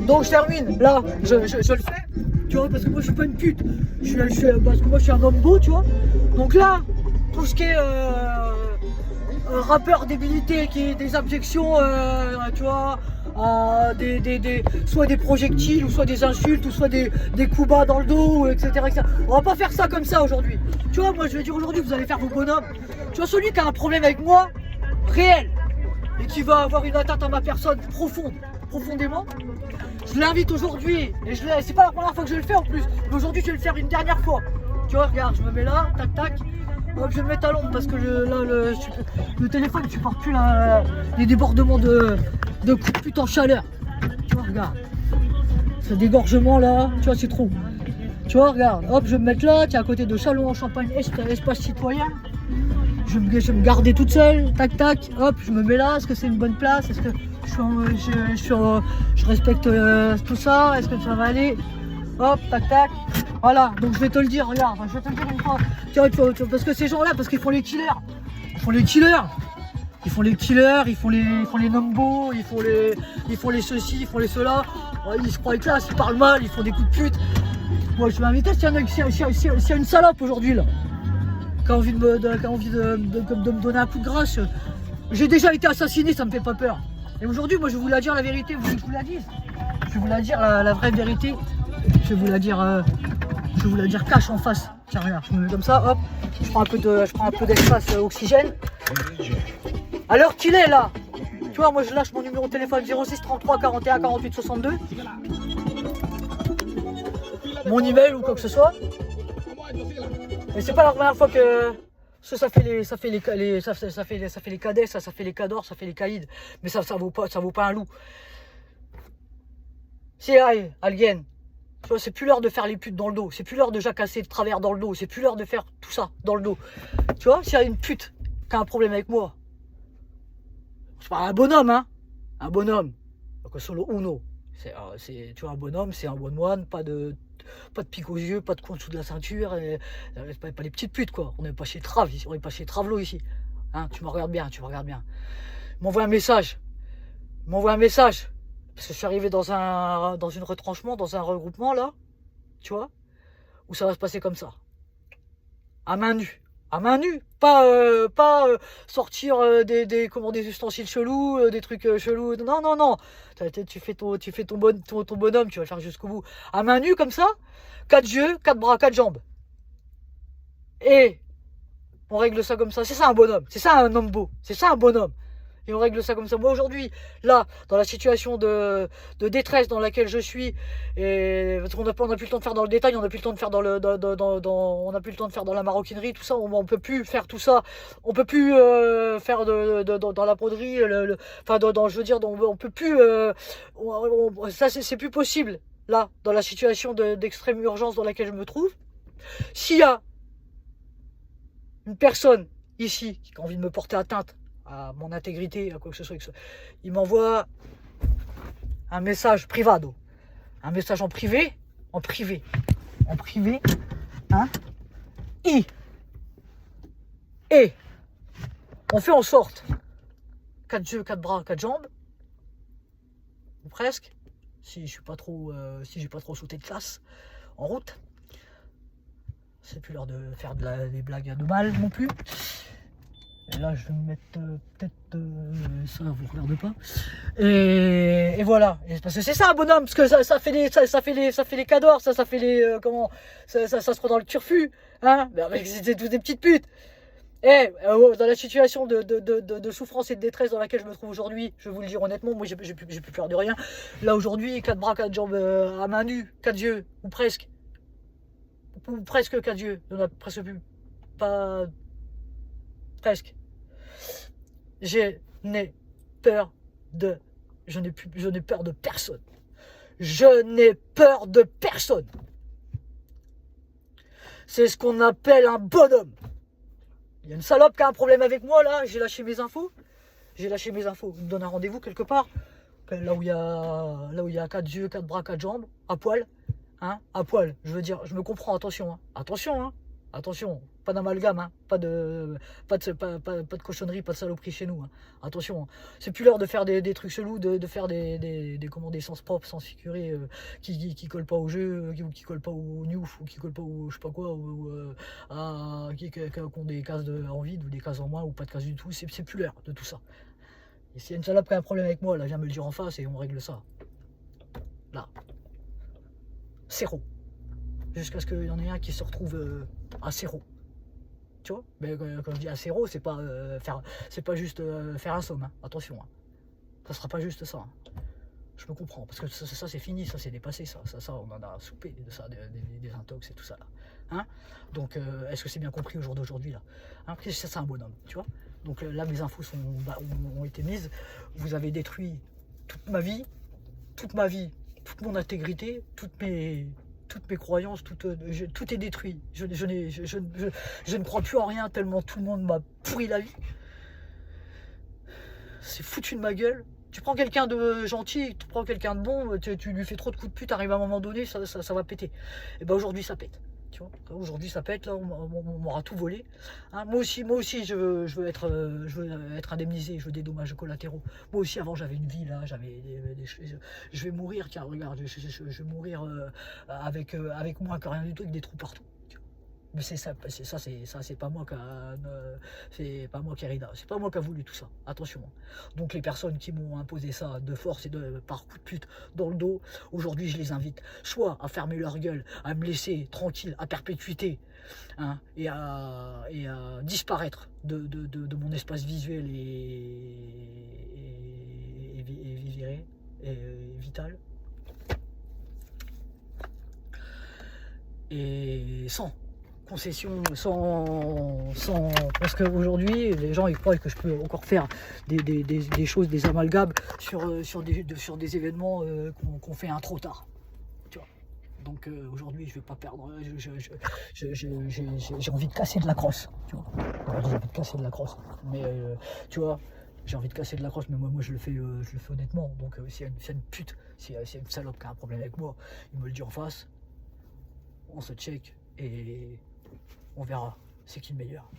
Donc je termine, là, je le fais, tu vois, parce que moi je suis pas une pute, parce que moi je suis un homme beau, tu vois. Donc là, tout ce qui est rappeur débilité, qui est des objections, tu vois, soit des projectiles, ou soit des insultes, ou soit des coups bas dans le dos, etc., etc. On va pas faire ça comme ça aujourd'hui. Tu vois, moi je vais dire aujourd'hui, vous allez faire vos bonhommes. Tu vois, celui qui a un problème avec moi, réel, et qui va avoir une atteinte à ma personne profondément, je l'invite aujourd'hui, et c'est pas la première fois que je le fais en plus, mais aujourd'hui je vais le faire une dernière fois. Tu vois, regarde, je me mets là, tac tac, hop, je vais me mettre à l'ombre parce que le téléphone ne supporte plus les débordements de coups de pute en chaleur. Tu vois, regarde, ce dégorgement là, tu vois, c'est trop. Tu vois, regarde, hop, je vais me mettre là, tiens, à côté de Châlons-en-Champagne, espace citoyen. Je vais me garder toute seule, tac tac, hop, je me mets là, est-ce que c'est une bonne place, est-ce que je respecte tout ça, est-ce que ça va aller, hop, tac tac, voilà, donc je vais te le dire, regarde, je vais te le dire une fois, tiens, parce que ces gens-là, parce qu'ils font les killers, ils font les nombos, ils font les ceci, ils font les cela, ils se croient classe, ils parlent mal, ils font des coups de pute. Moi je vais inviter s'il y a une salope aujourd'hui là, qui a envie de me donner un coup de grâce. J'ai déjà été assassiné, ça me fait pas peur. Et aujourd'hui, moi je vais vous la dire la vérité, vous voulez que je vous la dise? Je vais vous la dire la vraie vérité. Je vais vous la dire cash en face. Tiens regarde, je me mets comme ça, hop, je prends un peu d'espace oxygène. À l'heure qu'il est là, tu vois, moi je lâche mon numéro de téléphone 06 33 41 48 62. Mon email ou quoi que ce soit. Mais c'est pas la première fois que ça fait les cadets, ça fait les cadors, ça fait les caïds, mais ça vaut pas un loup. C'est Alien. C'est plus l'heure de faire les putes dans le dos, c'est plus l'heure de jacasser de travers dans le dos, c'est plus l'heure de faire tout ça dans le dos. Tu vois, s'il y a une pute qui a un problème avec moi, je parle à un bonhomme, hein, un bonhomme, donc solo uno. Tu vois, un bonhomme, c'est un one-one, pas de pique aux yeux, pas de coin en dessous de la ceinture, et, pas les petites putes quoi. On n'est pas chez Trav ici, on n'est pas chez Travelo ici. Hein, tu me regardes bien. Il m'envoie un message. Parce que je suis arrivé dans une retranchement, dans un regroupement là, tu vois, où ça va se passer comme ça. À main nue. Pas sortir des ustensiles chelous, des trucs chelous. Non. Tu fais ton bonhomme, tu vas le faire jusqu'au bout. À main nue comme ça, 4 yeux, 4 bras, 4 jambes. Et on règle ça comme ça. C'est ça un bonhomme. C'est ça un homme beau. C'est ça un bonhomme. Et on règle ça comme ça. Moi aujourd'hui, là, dans la situation de détresse dans laquelle je suis, et parce qu'on n'a plus le temps de faire dans le détail, on n'a plus le temps de faire on n'a plus le temps de faire dans la maroquinerie, tout ça, on peut plus faire tout ça, on peut plus faire dans la broderie, je veux dire, on peut plus, ça c'est plus possible. Là, dans la situation d'extrême urgence dans laquelle je me trouve, s'il y a une personne ici qui a envie de me porter atteinte à mon intégrité, à quoi que ce soit, il m'envoie un message privado, un message en privé, hein, et on fait en sorte, 4 yeux, 4 bras, 4 jambes, ou presque, si j'ai pas trop sauté de classe en route. C'est plus l'heure de faire des blagues à 2 balles non plus. Et là, je vais me mettre peut-être ça, vous regarde pas. Et voilà. Et parce que c'est ça, un bonhomme, parce que ça fait les cadors, ça fait les ça se prend dans le turfu, hein. Mais c'est tous des petites putes. Et dans la situation de souffrance et de détresse dans laquelle je me trouve aujourd'hui, je vais vous le dire honnêtement, moi j'ai plus peur de rien. Là aujourd'hui, 4 bras, 4 jambes à main nue, 4 yeux, ou presque 4 yeux, il n'y en a presque plus. Pas. Presque. Je n'ai peur de personne. Je n'ai peur de personne. C'est ce qu'on appelle un bonhomme. Il y a une salope qui a un problème avec moi là, j'ai lâché mes infos. Il me donne un rendez-vous quelque part. Là où il y a 4 yeux, 4 bras, 4 jambes, à poil. Hein, à poil, je veux dire, je me comprends, attention. Attention. Pas d'amalgame, hein. Pas de cochonnerie, pas de saloperie chez nous. Hein. Attention, hein. C'est plus l'heure de faire des trucs chelous, de faire des sens propres, sens figurés, qui collent pas au jeu, qui collent pas au newf, ou qui collent pas au je sais pas quoi, qui ont des cases en vide, ou des cases en moins, ou pas de cases du tout. C'est plus l'heure de tout ça. Et s'il y a une salope qui a un problème avec moi, là, viens me le dire en face et on règle ça. Là. Zéro. Jusqu'à ce qu'il y en ait un qui se retrouve à zéro. Tu vois, mais quand je dis à zéro, c'est pas juste faire un somme, hein. Attention, hein. Ça sera pas juste ça, hein. Je me comprends, parce que ça c'est fini, ça c'est dépassé, ça on en a soupé de ça, des intox et tout ça là. Hein, donc est-ce que c'est bien compris au jour d'aujourd'hui là, hein, c'est un bonhomme, tu vois. Donc là mes infos ont été mises, vous avez détruit toute ma vie, toute mon intégrité, toutes mes croyances, tout est détruit. Je ne crois plus en rien tellement tout le monde m'a pourri la vie. C'est foutu de ma gueule. Tu prends quelqu'un de gentil, tu prends quelqu'un de bon, tu lui fais trop de coups de pute, arrive à un moment donné, ça va péter. Et ben aujourd'hui ça pète. Tu vois, aujourd'hui ça pète, là on m'aura tout volé. Hein, moi aussi je veux être indemnisé, je veux des dommages collatéraux. Moi aussi avant j'avais une vie là, je vais mourir, tiens regarde, je vais mourir avec moi que rien du tout, avec des trous partout. Mais c'est pas moi c'est pas moi qui rida, c'est pas moi qui a voulu tout ça, attention. Donc les personnes qui m'ont imposé ça de force et par coup de pute dans le dos, aujourd'hui je les invite soit à fermer leur gueule, à me laisser tranquille à perpétuité, hein, et à disparaître de mon espace visuel et vital, et sans concession, parce qu'aujourd'hui les gens ils croient que je peux encore faire des choses, des amalgames sur des événements qu'on fait un trop tard, tu vois. Donc aujourd'hui je vais pas perdre, j'ai envie de casser de la crosse, tu vois. J'ai envie de casser de la crosse, mais tu vois, j'ai envie de casser de la crosse, mais moi je le fais honnêtement. Donc s'il y a une pute, s'il y a une salope qui a un problème avec moi, il me le dit en face, on se check et on verra c'est qui le meilleur.